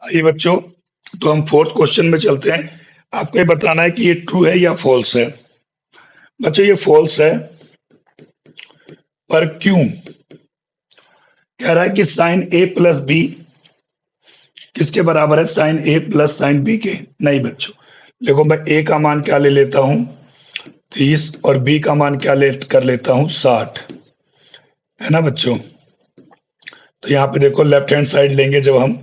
ये बच्चों, तो हम फोर्थ क्वेश्चन में चलते हैं। आपको ये बताना है कि ये ट्रू है या फॉल्स है। बच्चों ये फॉल्स है, पर क्यों? कह रहा है कि साइन ए प्लस बी किसके बराबर है? Sign A plus sine B के। नहीं बच्चों, देखो मैं ए का मान क्या ले लेता हूं 30 और बी का मान क्या ले कर लेता हूं 60, है ना बच्चों। तो यहाँ पे देखो लेफ्ट हैंड साइड लेंगे जब हम,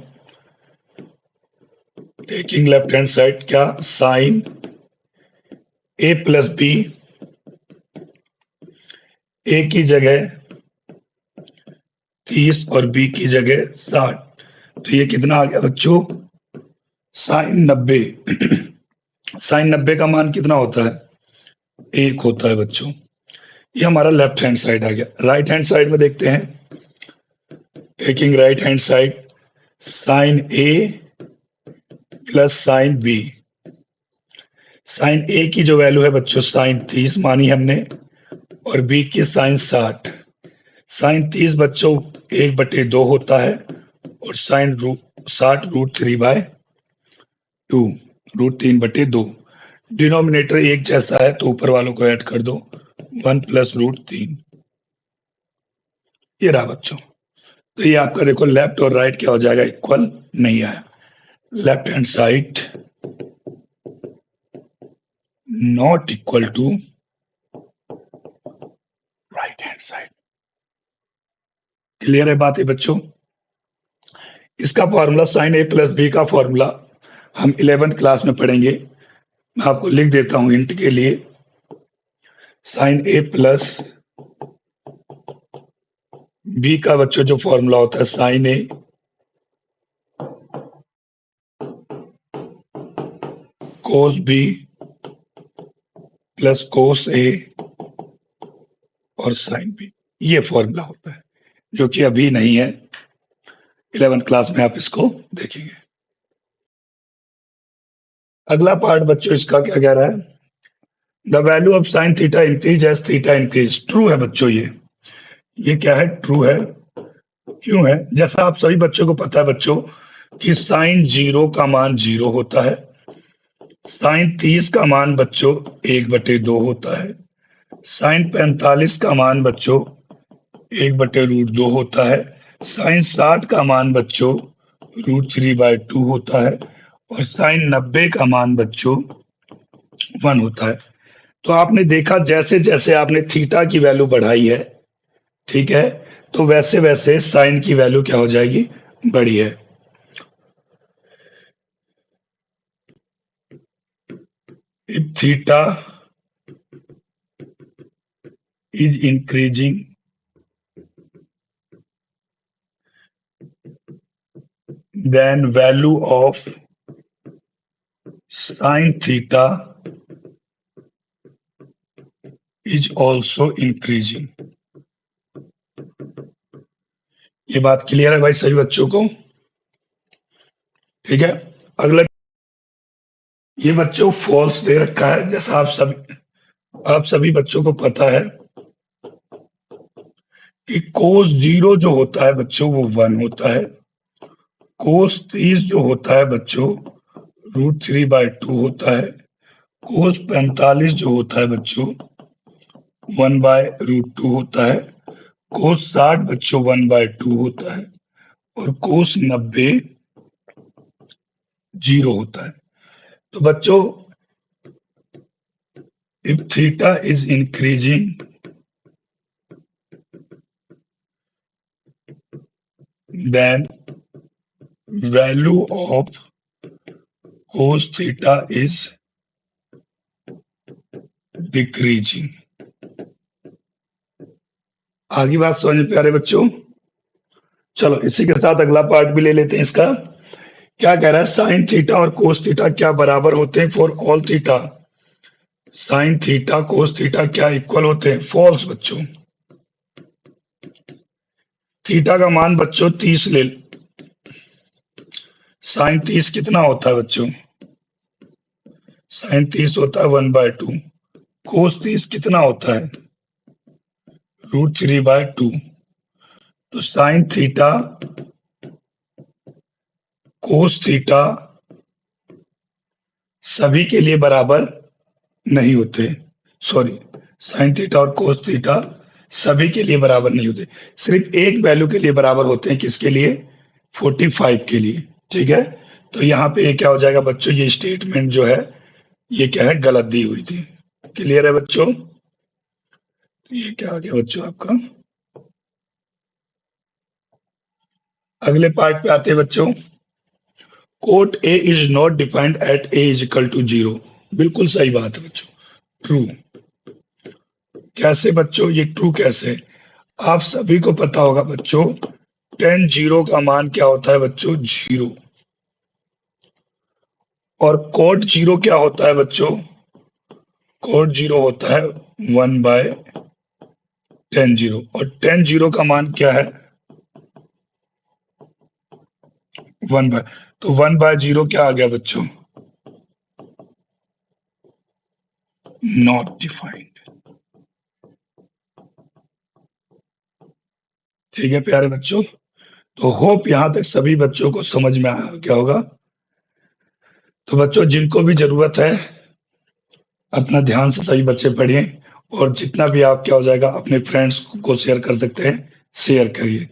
टेकिंग लेफ्ट हैंड साइड, क्या साइन ए प्लस बी, ए की जगह 30 और बी की जगह 60, तो ये कितना आ गया बच्चों? साइन 90। साइन 90 का मान कितना होता है? 1 होता है बच्चों। ये हमारा लेफ्ट हैंड साइड आ गया। राइट हैंड साइड में देखते हैं, taking right hand side, sine A plus sine B. Sine A की जो वैल्यू है बच्चों साइन 30 मानी हमने, और बी की साइन 60। साइन 30 बच्चों 1/2 होता है, और साइन 60 √3/2, √3/2। डिनोमिनेटर एक जैसा है तो ऊपर वालों को ऐड कर दो, 1 + √3। ये रहा बच्चों। तो ये आपका देखो लेफ्ट और राइट क्या हो जाएगा? इक्वल नहीं आया। Left hand side not equal to right hand side. Clear है बात है बच्चों? इसका formula sine A plus B का फॉर्मूला हम 11th क्लास में पढ़ेंगे। मैं आपको लिख देता हूं हिंट के लिए। साइन ए प्लस बी का बच्चों जो फॉर्मूला होता है साइन ए कोस बी प्लस कोस ए और साइन बी, ये फॉर्मूला होता है, जो कि अभी नहीं है। 11th क्लास में आप इसको देखेंगे। अगला पार्ट बच्चों इसका क्या कह रहा है? The value of sine theta increase as theta increase. True है बच्चों ये क्या है? ट्रू है। क्यों है? जैसा आप सभी बच्चों को पता है बच्चों कि साइन 0 का मान 0 होता है, साइन 30 का मान बच्चों 1/2 होता है, साइन 45 का मान बच्चों 1/√2 होता है, साइन 60 का मान बच्चों √3/2 होता है, और साइन 90 का मान बच्चों 1 होता है। तो आपने देखा जैसे जैसे आपने थीटा की वैल्यू बढ़ाई है, ठीक है, तो वैसे वैसे साइन की वैल्यू क्या हो जाएगी? बढ़ी है। If theta is increasing, then value of sin theta is also increasing। ये बात क्लियर है भाई सभी बच्चों को? ठीक है। अगला, ये बच्चों फॉल्स दे रखा है। जैसा आप सभी बच्चों को पता है कि कोस 0 जो होता है बच्चों वो 1 होता है, कोस 30 जो होता है बच्चों √3/2 होता है, कोस 45 जो होता है बच्चों 1/√2 होता है, कोस 60 बच्चों 1/2 होता है, और कोस 90 0 होता है। तो बच्चों if theta is increasing, then value of cos theta is decreasing. आगे बात समझ में प्यारे बच्चों? चलो इसी के साथ अगला पार्ट भी ले लेते हैं इसका। क्या कह रहा है? साइन थीटा और कोस थीटा क्या बराबर होते हैं for all theta? Sine theta cos theta क्या इक्वल होते हैं? फॉल्स बच्चों। थीटा का मान बच्चों 30 ले, साइन 30 कितना होता है बच्चों? साइन 30 होता है 1/2। कोस 30 कितना होता है? √3/2। तो साइन थीटा कोस थीटा सभी के लिए बराबर नहीं होते, सॉरी, साइन थीटा और कोस थीटा सभी के लिए बराबर नहीं होते, सिर्फ एक वैल्यू के लिए बराबर होते हैं। किसके लिए? 45 के लिए। ठीक है, तो यहाँ पे ये क्या हो जाएगा बच्चों, ये स्टेटमेंट जो है ये क्या है, गलत दी हुई थी। क्लियर है बच्चों? ये क्या आ गया बच्चों आपका? अगले पार्ट पे आते हैं बच्चों। Cot A is not defined at A is equal to 0। बिल्कुल सही बात है बच्चों, ट्रू। कैसे बच्चों, ये ट्रू कैसे? आप सभी को पता होगा बच्चों, tan 0 का मान क्या होता है बच्चों? 0। और कोट 0 क्या होता है बच्चों? कोट 0 होता है 1/tan 0। और tan 0 का मान क्या है? 1/, तो 1/0 क्या आ गया बच्चों? Not defined. ठीक है प्यारे बच्चों, तो होप यहां तक सभी बच्चों को समझ में आया क्या होगा। तो बच्चों जिनको भी जरूरत है अपना ध्यान से सभी बच्चे पढ़िए, और जितना भी आप क्या हो जाएगा अपने फ्रेंड्स को शेयर कर सकते हैं, शेयर करिए।